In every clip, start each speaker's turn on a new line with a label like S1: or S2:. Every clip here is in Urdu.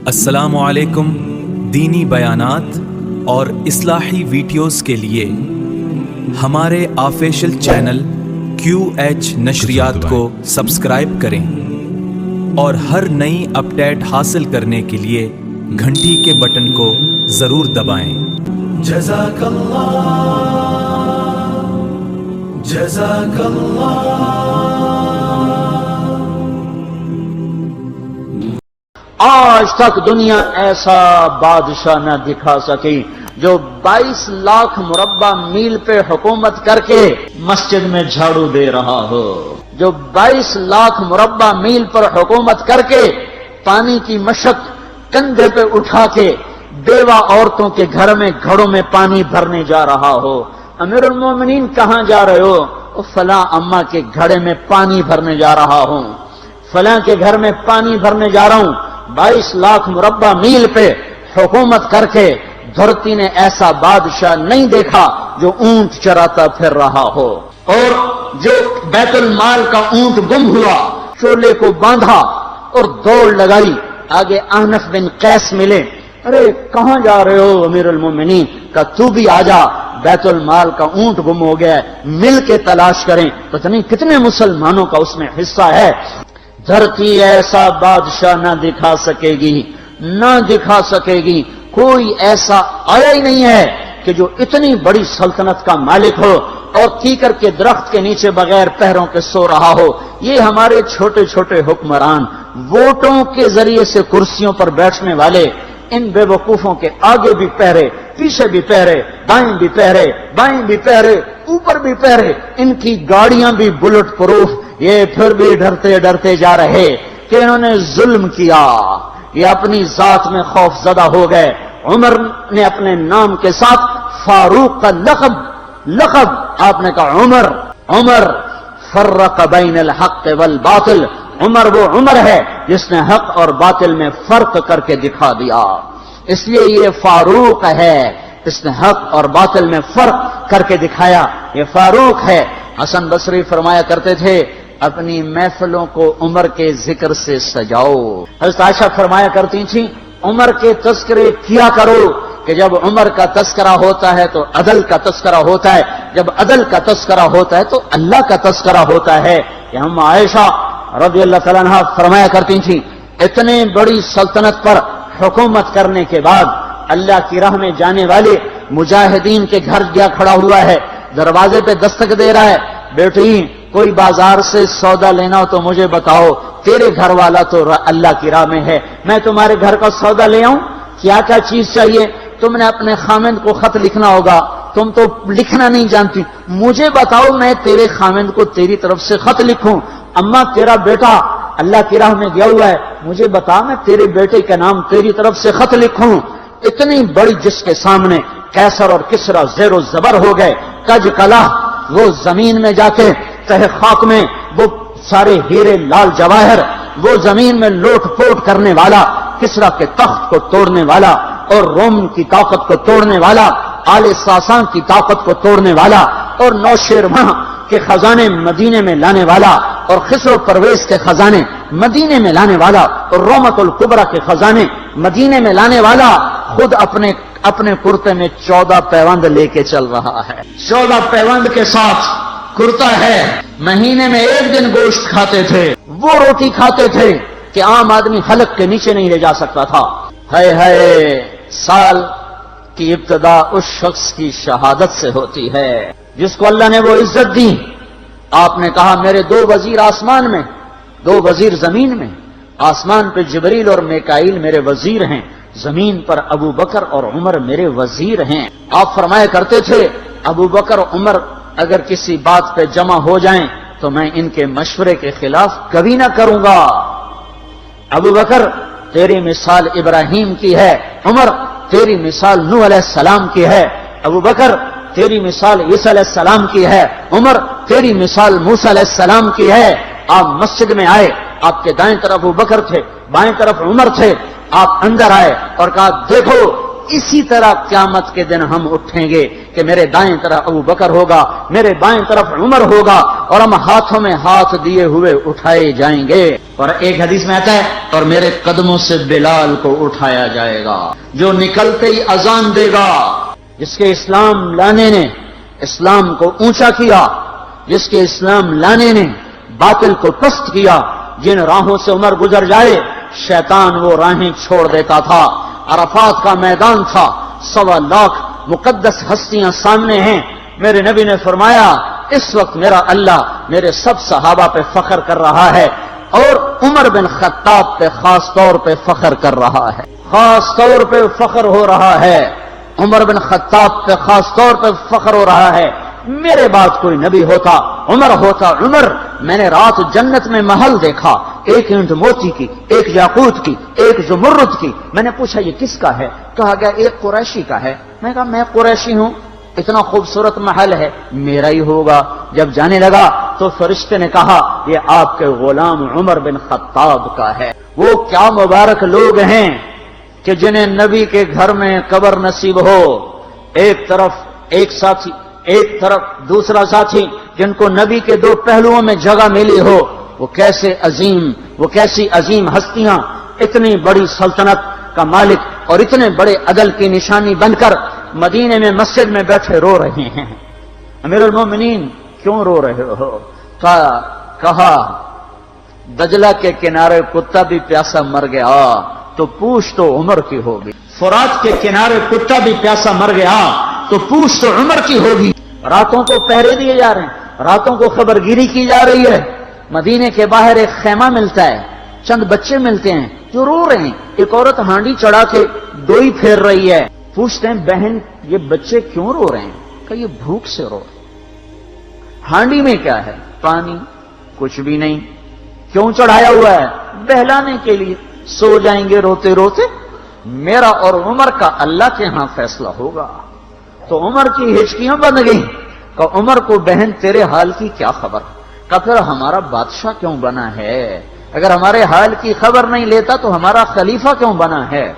S1: السلام علیکم۔ دینی بیانات اور اصلاحی ویڈیوز کے لیے ہمارے آفیشل چینل QH نشریات کو سبسکرائب کریں اور ہر نئی اپڈیٹ حاصل کرنے کے لیے گھنٹی کے بٹن کو ضرور دبائیں۔ جزاک اللہ، جزاک اللہ۔
S2: آج تک دنیا ایسا بادشاہ نہ دکھا سکی جو 22 لاکھ مربع میل پہ حکومت کر کے مسجد میں جھاڑو دے رہا ہو، جو 22 لاکھ مربع میل پر حکومت کر کے پانی کی مشق کندھے پہ اٹھا کے بیوہ عورتوں کے گھر میں گھڑوں میں پانی بھرنے جا رہا ہو۔ امیر المومنین کہاں جا رہے ہو؟ فلاں اماں کے گھڑے میں پانی بھرنے جا رہا ہوں، فلاں کے گھر میں پانی بھرنے جا رہا ہوں۔ 22 لاکھ مربع میل پہ حکومت کر کے دھرتی نے ایسا بادشاہ نہیں دیکھا جو اونٹ چراتا پھر رہا ہو، اور جو بیت المال کا اونٹ گم ہوا چولے کو باندھا اور دوڑ لگائی، آگے احنف بن قیس ملے، ارے کہاں جا رہے ہو امیر المومنین؟ کہ تو بھی آجا، بیت المال کا اونٹ گم ہو گیا ہے، مل کے تلاش کریں، پتہ نہیں کتنے مسلمانوں کا اس میں حصہ ہے۔ دھرتی ایسا بادشاہ نہ دکھا سکے گی، نہ دکھا سکے گی، کوئی ایسا آیا ہی نہیں ہے کہ جو اتنی بڑی سلطنت کا مالک ہو اور کیکر کے درخت کے نیچے بغیر پیروں کے سو رہا ہو۔ یہ ہمارے چھوٹے چھوٹے حکمران، ووٹوں کے ذریعے سے کرسیوں پر بیٹھنے والے، ان بے وقوفوں کے آگے بھی پہرے، پیچھے بھی پہرے، دائیں بھی پہرے، بائیں بھی پہرے، اوپر بھی پہرے، ان کی گاڑیاں بھی بلٹ پروف، یہ پھر بھی ڈرتے ڈرتے جا رہے کہ انہوں نے ظلم کیا، یہ اپنی ذات میں خوف زدہ ہو گئے۔ عمر نے اپنے نام کے ساتھ فاروق کا لقب آپ نے کہا عمر فرق بین الحق والباطل، عمر وہ عمر ہے جس نے حق اور باطل میں فرق کر کے دکھا دیا، اس لیے یہ فاروق ہے، اس نے حق اور باطل میں فرق کر کے دکھایا، یہ فاروق ہے۔ حسن بصری فرمایا کرتے تھے اپنی محفلوں کو عمر کے ذکر سے سجاؤ۔ حضرت عائشہ فرمایا کرتی تھیں عمر کے تذکرے کیا کرو کہ جب عمر کا تذکرہ ہوتا ہے تو عدل کا تذکرہ ہوتا ہے، جب عدل کا تذکرہ ہوتا ہے تو اللہ کا تذکرہ ہوتا ہے۔ کہ ہم عائشہ رضی اللہ تعالیٰ عنہ فرمایا کرتی تھیں اتنے بڑی سلطنت پر حکومت کرنے کے بعد اللہ کی راہ میں جانے والے مجاہدین کے گھر گیا کھڑا ہوا ہے، دروازے پہ دستک دے رہا ہے، بیٹی کوئی بازار سے سودا لینا ہو تو مجھے بتاؤ، تیرے گھر والا تو اللہ کی راہ میں ہے، میں تمہارے گھر کا سودا لے آؤں، کیا کیا چیز چاہیے؟ تم نے اپنے خامند کو خط لکھنا ہوگا، تم تو لکھنا نہیں جانتی، مجھے بتاؤ میں تیرے خامند کو تیری طرف سے خط لکھوں۔ اما تیرا بیٹا اللہ کی راہ میں گیا ہوا ہے، مجھے بتا میں تیرے بیٹے کا نام تیری طرف سے خط لکھوں۔ اتنی بڑی جس کے سامنے قیصر اور کسریٰ زیر و زبر ہو گئے، کج کلا، وہ زمین میں جا کے تہ خاک میں وہ سارے ہیرے لال جواہر، وہ زمین میں لوٹ پوٹ کرنے والا، کسریٰ کے تخت کو توڑنے والا اور روم کی طاقت کو توڑنے والا، آل ساسان کی طاقت کو توڑنے والا اور نوشیروان کے خزانے مدینے میں لانے والا اور خسرو پرویز کے خزانے مدینے میں لانے والا اور رومت الکبرى کے خزانے مدینے میں لانے والا، خود اپنے کرتے میں 14 پیوند لے کے چل رہا ہے، 14 پیوند کے ساتھ کرتا ہے، مہینے میں ایک دن گوشت کھاتے تھے، وہ روٹی کھاتے تھے کہ عام آدمی حلق کے نیچے نہیں لے جا سکتا تھا۔ ہے سال کی ابتدا اس شخص کی شہادت سے ہوتی ہے جس کو اللہ نے وہ عزت دی۔ آپ نے کہا میرے 2 وزیر آسمان میں، 2 وزیر زمین میں، آسمان پہ جبریل اور میکائیل میرے وزیر ہیں، زمین پر ابو بکر اور عمر میرے وزیر ہیں۔ آپ فرمایا کرتے تھے ابو بکر عمر اگر کسی بات پہ جمع ہو جائیں تو میں ان کے مشورے کے خلاف کبھی نہ کروں گا۔ ابو بکر تیری مثال ابراہیم کی ہے، عمر تیری مثال نوح علیہ السلام کی ہے، ابو بکر تیری مثال عیسیٰ علیہ السلام کی ہے، عمر تیری مثال موسیٰ علیہ السلام کی ہے۔ آپ مسجد میں آئے، آپ کے دائیں طرف ابو بکر تھے، بائیں طرف عمر تھے، آپ اندر آئے اور کہا دیکھو اسی طرح قیامت کے دن ہم اٹھیں گے کہ میرے دائیں طرف ابو بکر ہوگا، میرے بائیں طرف عمر ہوگا، اور ہم ہاتھوں میں ہاتھ دیے ہوئے اٹھائے جائیں گے۔ اور ایک حدیث میں آتا ہے اور میرے قدموں سے بلال کو اٹھایا جائے گا، جو نکلتے ہی اذان دے گا، جس کے اسلام لانے نے اسلام کو اونچا کیا، جس کے اسلام لانے نے باطل کو پست کیا۔ جن راہوں سے عمر گزر جائے شیطان وہ راہیں چھوڑ دیتا تھا۔ عرفات کا میدان تھا، 1.25 لاکھ مقدس ہستیاں سامنے ہیں۔ میرے نبی نے فرمایا اس وقت میرا اللہ میرے سب صحابہ پہ فخر کر رہا ہے، اور عمر بن خطاب پہ خاص طور پہ فخر کر رہا ہے، خاص طور پہ فخر ہو رہا ہے۔ عمر بن خطاب پہ خاص طور پہ فخر ہو رہا ہے۔ میرے بعد کوئی نبی ہوتا عمر ہوتا عمر۔ میں نے رات جنت میں محل دیکھا، ایک اینٹ موتی کی، ایک یاقوت کی، ایک زمرد کی۔ میں نے پوچھا یہ کس کا ہے؟ کہا گیا ایک قریشی کا ہے۔ میں کہا میں قریشی ہوں، اتنا خوبصورت محل ہے، میرا ہی ہوگا۔ جب جانے لگا تو فرشتے نے کہا یہ آپ کے غلام عمر بن خطاب کا ہے۔ وہ کیا مبارک لوگ ہیں کہ جنہیں نبی کے گھر میں قبر نصیب ہو، ایک طرف ایک ساتھی، ایک طرف دوسرا ساتھی، جن کو نبی کے دو پہلوؤں میں جگہ ملی ہو۔ وہ کیسی عظیم ہستیاں، اتنی بڑی سلطنت کا مالک اور اتنے بڑے عدل کی نشانی بن کر مدینے میں مسجد میں بیٹھے رو رہے ہیں۔ امیر المومنین کیوں رو رہے ہو؟ کہا دجلہ کے کنارے کتا بھی پیاسا مر گیا تو پوچھ تو عمر کی ہوگی، فرات کے کنارے کتا بھی پیاسا مر گیا تو پوچھ تو عمر کی ہوگی۔ راتوں کو پہرے دیے جا رہے ہیں، راتوں کو خبرگیری کی جا رہی ہے۔ مدینے کے باہر ایک خیمہ ملتا ہے، چند بچے ملتے ہیں جو رو رہے ہیں۔ ایک عورت ہانڈی چڑھا کے ڈوئی پھیر رہی ہے۔ پوچھتے ہیں بہن یہ بچے کیوں رو رہے ہیں؟ کہ یہ بھوک سے رو رہے ہیں۔ ہانڈی میں کیا ہے؟ پانی، کچھ بھی نہیں۔ کیوں چڑھایا ہوا ہے؟ بہلانے کے لیے۔ سو جائیں گے روتے روتے، میرا اور عمر کا اللہ کے ہاں فیصلہ ہوگا۔ تو عمر کی ہچکیاں بن گئی کہ عمر کو بہن تیرے حال کی کیا خبر؟ کہ پھر ہمارا بادشاہ کیوں بنا ہے؟ اگر ہمارے حال کی خبر نہیں لیتا تو ہمارا خلیفہ کیوں بنا ہے؟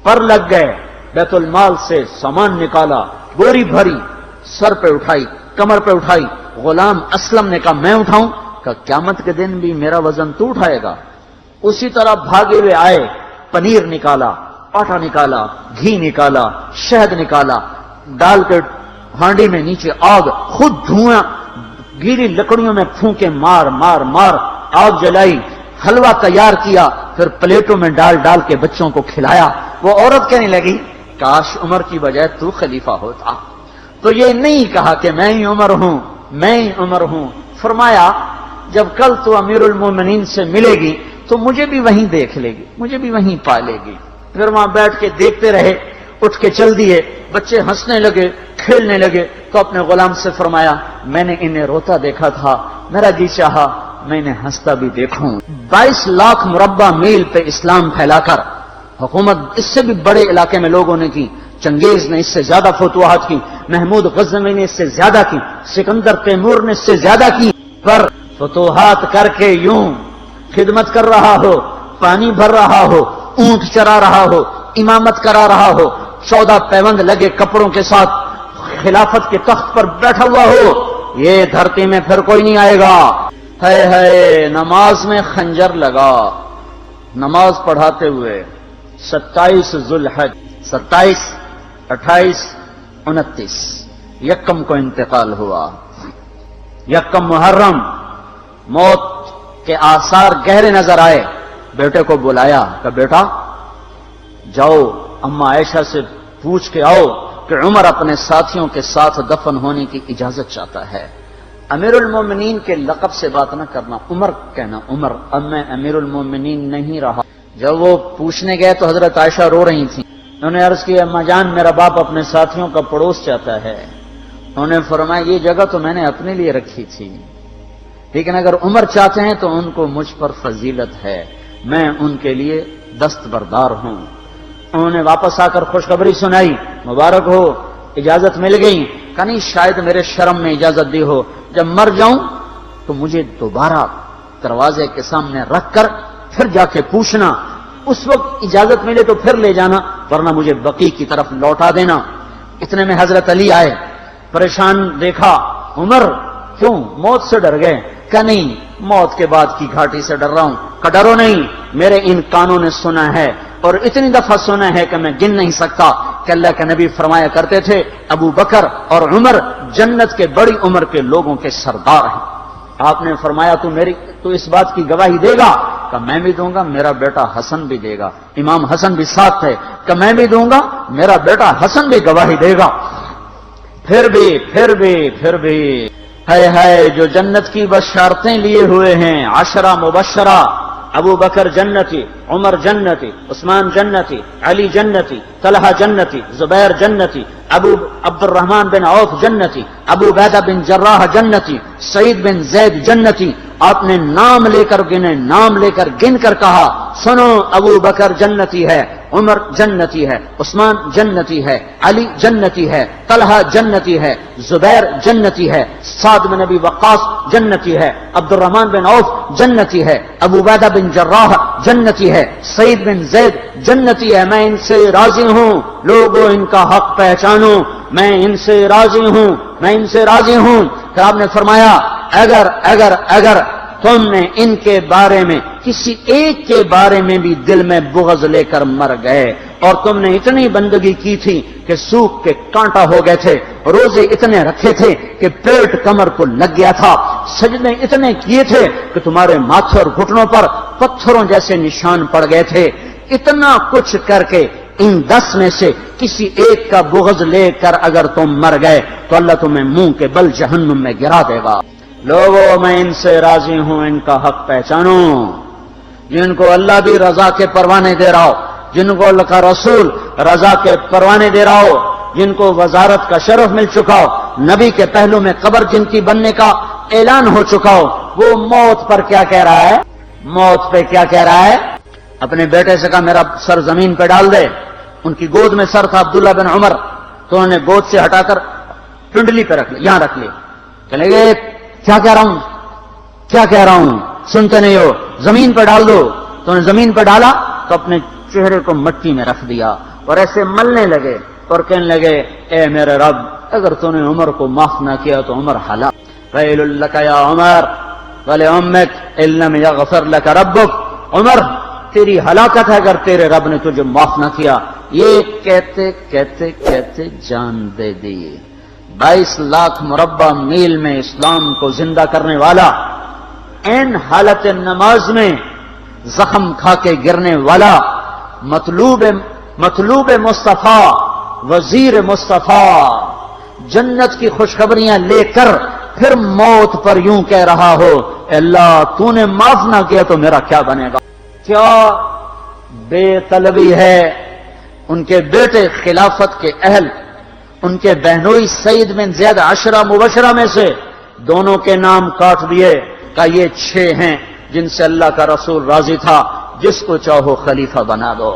S2: پر لگ گئے، بیت المال سے سامان نکالا، بوری بھری، سر پہ اٹھائی، کمر پہ اٹھائی۔ غلام اسلم نے کہا میں اٹھاؤں؟ کہ قیامت کے دن بھی میرا وزن تو اٹھائے گا۔ اسی طرح بھاگے ہوئے آئے، پنیر نکالا، آٹا نکالا، گھی نکالا، شہد نکالا، ڈال کے ہانڈی میں نیچے آگ، خود دھواں، گیلی لکڑیوں میں پھونکے مار مار مار آگ جلائی، حلوہ تیار کیا، پھر پلیٹوں میں ڈال ڈال کے بچوں کو کھلایا۔ وہ عورت کہنے لگی کاش عمر کی بجائے تو خلیفہ ہوتا۔ تو یہ نہیں کہا کہ میں ہی عمر ہوں، میں ہی عمر ہوں۔ فرمایا جب کل تو امیر المومنین سے ملے گی تو مجھے بھی وہیں دیکھ لے گی، مجھے بھی وہیں پا لے گی۔ پھر وہاں بیٹھ کے دیکھتے رہے، اٹھ کے چل دیے۔ بچے ہنسنے لگے، کھیلنے لگے، تو اپنے غلام سے فرمایا میں نے انہیں روتا دیکھا تھا، میرا جی چاہا میں انہیں ہنستا بھی دیکھوں۔ 22 لاکھ مربع میل پہ اسلام پھیلا کر حکومت اس سے بھی بڑے علاقے میں لوگوں نے کی۔ چنگیز نے اس سے زیادہ فتوحات کی، محمود غزنوی نے اس سے زیادہ کی، سکندر تیمور نے اس سے زیادہ کی۔ پر فتوحات کر کے یوں خدمت کر رہا ہو، پانی بھر رہا ہو، اونٹ چرا رہا ہو، امامت کرا رہا ہو، 14 پیوند لگے کپڑوں کے ساتھ خلافت کے تخت پر بیٹھا ہوا ہو، یہ دھرتی میں پھر کوئی نہیں آئے گا۔ ہے نماز میں خنجر لگا، نماز پڑھاتے ہوئے 27 ذوالحج، 27، 28، 29 یکم کو انتقال ہوا۔ یکم محرم موت کے آثار گہرے نظر آئے۔ بیٹے کو بلایا کہ بیٹا جاؤ اما عائشہ سے پوچھ کے آؤ کہ عمر اپنے ساتھیوں کے ساتھ دفن ہونے کی اجازت چاہتا ہے۔ امیر المومنین کے لقب سے بات نہ کرنا، عمر کہنا، عمر۔ اب میں امیر المومنین نہیں رہا۔ جب وہ پوچھنے گئے تو حضرت عائشہ رو رہی تھیں۔ انہوں نے عرض کی اما جان میرا باپ اپنے ساتھیوں کا پڑوس چاہتا ہے۔ انہوں نے فرمایا یہ جگہ تو میں نے اپنے لیے رکھی تھی، لیکن اگر عمر چاہتے ہیں تو ان کو مجھ پر فضیلت ہے، میں ان کے لیے دستبردار ہوں۔ انہوں نے واپس آ کر خوشخبری سنائی، مبارک ہو اجازت مل گئی۔ کہ نہیں شاید میرے شرم میں اجازت دی ہو، جب مر جاؤں تو مجھے دوبارہ دروازے کے سامنے رکھ کر پھر جا کے پوچھنا، اس وقت اجازت ملے تو پھر لے جانا، ورنہ مجھے بقی کی طرف لوٹا دینا۔ اتنے میں حضرت علی آئے، پریشان دیکھا، عمر کیوں موت سے ڈر گئے؟ کہ نہیں، موت کے بعد کی گھاٹی سے ڈر رہا ہوں۔ کہ ڈرو نہیں، میرے ان کانوں نے سنا ہے اور اتنی دفعہ سنا ہے کہ میں گن نہیں سکتا کہ اللہ کے نبی فرمایا کرتے تھے ابو بکر اور عمر جنت کے بڑی عمر کے لوگوں کے سردار ہیں۔ آپ نے فرمایا تو اس بات کی گواہی دے گا؟ کہ میں بھی دوں گا، میرا بیٹا حسن بھی دے گا۔ امام حسن بھی ساتھ تھے۔ کہ میں بھی دوں گا، میرا بیٹا حسن بھی گواہی دے گا۔ پھر بھی ہے جو جنت کی بشارتیں لیے ہوئے ہیں، 10 مبشرہ، ابو بکر جنتی، عمر جنتی، عثمان جنتی، علی جنتی، طلحہ جنتی، زبیر جنتی، ابو عبد الرحمن بن عوف جنتی، ابو عبیدہ بن جراح جنتی، سعید بن زید جنتی۔ آپ نے نام لے کر گنے، نام لے کر گن کر کہا سنو، ابو بکر جنتی ہے، عمر جنتی ہے، عثمان جنتی ہے، علی جنتی ہے، طلحہ جنتی ہے، زبیر جنتی ہے، سعد بن ابی وقاص جنتی ہے، عبد الرحمن بن عوف جنتی ہے، ابو عبیدہ بن جراح جنتی ہے، سعید بن زید جنتی ہے۔ میں ان سے راضی ہوں، لوگوں ان کا حق پہچانو، میں ان سے راضی ہوں، میں ان سے راضی ہوں۔ پھر آپ نے فرمایا اگر تم نے ان کے بارے میں کسی ایک کے بارے میں بھی دل میں بغض لے کر مر گئے، اور تم نے اتنی بندگی کی تھی کہ سوکھ کے کانٹا ہو گئے تھے، روزے اتنے رکھے تھے کہ پیٹ کمر کو لگ گیا تھا، سجدے اتنے کیے تھے کہ تمہارے ماتھے اور گھٹنوں پر پتھروں جیسے نشان پڑ گئے تھے، اتنا کچھ کر کے ان 10 میں سے کسی ایک کا بغض لے کر اگر تم مر گئے تو اللہ تمہیں منہ کے بل جہنم میں گرا دے گا۔ لوگوں میں ان سے راضی ہوں، ان کا حق پہچانو، جن کو اللہ بھی رضا کے پروانے دے رہا ہو، جن کو اللہ کا رسول رضا کے پروانے دے رہا ہو، جن کو وزارت کا شرف مل چکا ہو، نبی کے پہلو میں قبر جن کی بننے کا اعلان ہو چکا ہو، وہ موت پر کیا کہہ رہا ہے؟ موت پہ کیا کہہ رہا ہے؟ اپنے بیٹے سے کہا میرا سر زمین پہ ڈال دے۔ ان کی گود میں سر تھا عبداللہ بن عمر، تو انہوں نے گود سے ہٹا کر پنڈلی پہ رکھ لیا، یہاں رکھ لیا۔ کہنے لگے کیا کہہ رہا ہوں سنتے نہیں ہو، زمین پہ ڈال دو۔ تو انہوں نے زمین پہ ڈالا تو اپنے چہرے کو مٹی میں رکھ دیا اور ایسے ملنے لگے اور کہنے لگے اے میرے رب، اگر تو نے عمر کو معاف نہ کیا تو عمر ہلاک۔ ویل لک یا عمر ولامک ان لم یغفر لک ربک، عمر تیری ہلاکت ہے اگر تیرے رب نے تجھے معاف نہ کیا۔ یہ کہتے کہتے کہتے جان دے دی۔ 22 لاکھ مربع میل میں اسلام کو زندہ کرنے والا، این حالت نماز میں زخم کھا کے گرنے والا، مطلوب مصطفیٰ، وزیر مصطفیٰ، جنت کی خوشخبریاں لے کر پھر موت پر یوں کہہ رہا ہو اے اللہ تو نے معاف نہ کیا تو میرا کیا بنے گا؟ کیا بے طلبی ہے۔ ان کے بیٹے خلافت کے اہل، ان کے بہنوئی سعید بن زید 10 مبشرہ میں سے دونوں کے نام کاٹ دیے کہ یہ 6 ہیں جن سے اللہ کا رسول راضی تھا، جس کو چاہو خلیفہ بنا دو،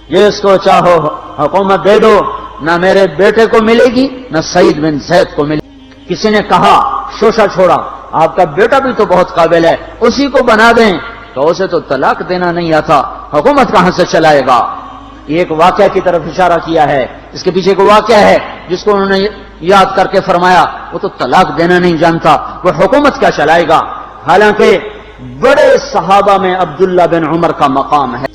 S2: جس کو چاہو حکومت دے دو، نہ میرے بیٹے کو ملے گی نہ سعید بن زید کو ملے گی۔ کسی نے کہا شوشہ چھوڑا، آپ کا بیٹا بھی تو بہت قابل ہے، اسی کو بنا دیں۔ تو اسے تو طلاق دینا نہیں آتا، حکومت کہاں سے چلائے گا؟ یہ ایک واقعہ کی طرف اشارہ کیا ہے، اس کے پیچھے ایک واقعہ ہے جس کو انہوں نے یاد کر کے فرمایا وہ تو طلاق دینا نہیں جانتا، وہ حکومت کیا چلائے گا؟ حالانکہ بڑے صحابہ میں عبداللہ بن عمر کا مقام ہے۔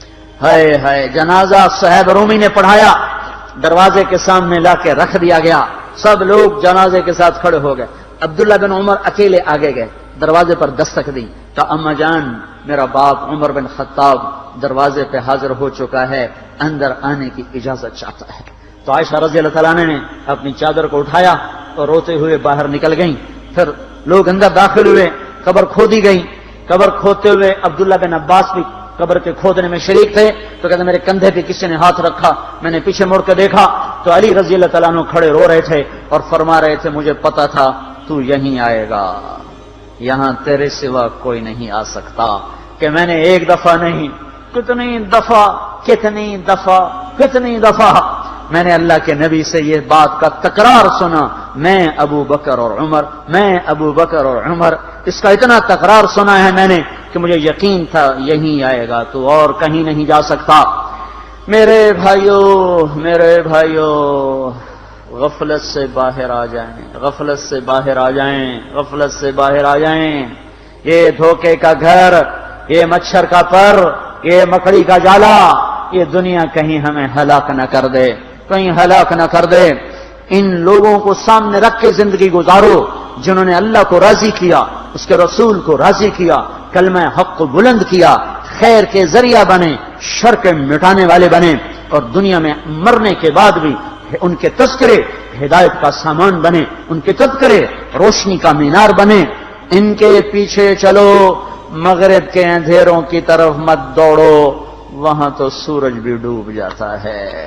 S2: ہے جنازہ صہیب رومی نے پڑھایا، دروازے کے سامنے لا کے رکھ دیا گیا، سب لوگ جنازے کے ساتھ کھڑے ہو گئے، عبداللہ بن عمر اکیلے آگے گئے، دروازے پر دستک دی تو اما جان میرا باپ عمر بن خطاب دروازے پہ حاضر ہو چکا ہے، اندر آنے کی اجازت چاہتا ہے۔ تو عائشہ رضی اللہ تعالیٰ نے اپنی چادر کو اٹھایا اور روتے ہوئے باہر نکل گئیں۔ پھر لوگ اندر داخل ہوئے، قبر کھودی گئی، قبر کھودتے ہوئے عبداللہ بن عباس بھی قبر کے کھودنے میں شریک تھے، تو کہتے میرے کندھے پہ کسی نے ہاتھ رکھا، میں نے پیچھے مڑ کے دیکھا تو علی رضی اللہ تعالیٰ عنہ کھڑے رو رہے تھے اور فرما رہے تھے مجھے پتا تھا تو یہیں آئے گا، یہاں تیرے سوا کوئی نہیں آ سکتا۔ کہ میں نے ایک دفعہ نہیں کتنی دفعہ میں نے اللہ کے نبی سے یہ بات کا تکرار سنا، میں ابو بکر اور عمر، اس کا اتنا تکرار سنا ہے میں نے کہ مجھے یقین تھا یہیں آئے گا، تو اور کہیں نہیں جا سکتا۔ میرے بھائیوں غفلت سے باہر آ جائیں، غفلت سے باہر آ جائیں، غفلت سے باہر آ جائیں۔ یہ دھوکے کا گھر، یہ مچھر کا پر، یہ مکڑی کا جالا، یہ دنیا کہیں ہمیں ہلاک نہ کر دے، کہیں ہلاک نہ کر دے۔ ان لوگوں کو سامنے رکھ کے زندگی گزارو جنہوں نے اللہ کو راضی کیا، اس کے رسول کو راضی کیا، کلمہ حق کو بلند کیا، خیر کے ذریعہ بنے، شر کے مٹانے والے بنے، اور دنیا میں مرنے کے بعد بھی ان کے تذکرے ہدایت کا سامان بنے، ان کے تذکرے روشنی کا مینار بنے۔ ان کے پیچھے چلو، مغرب کے اندھیروں کی طرف مت دوڑو، وہاں تو سورج بھی ڈوب جاتا ہے۔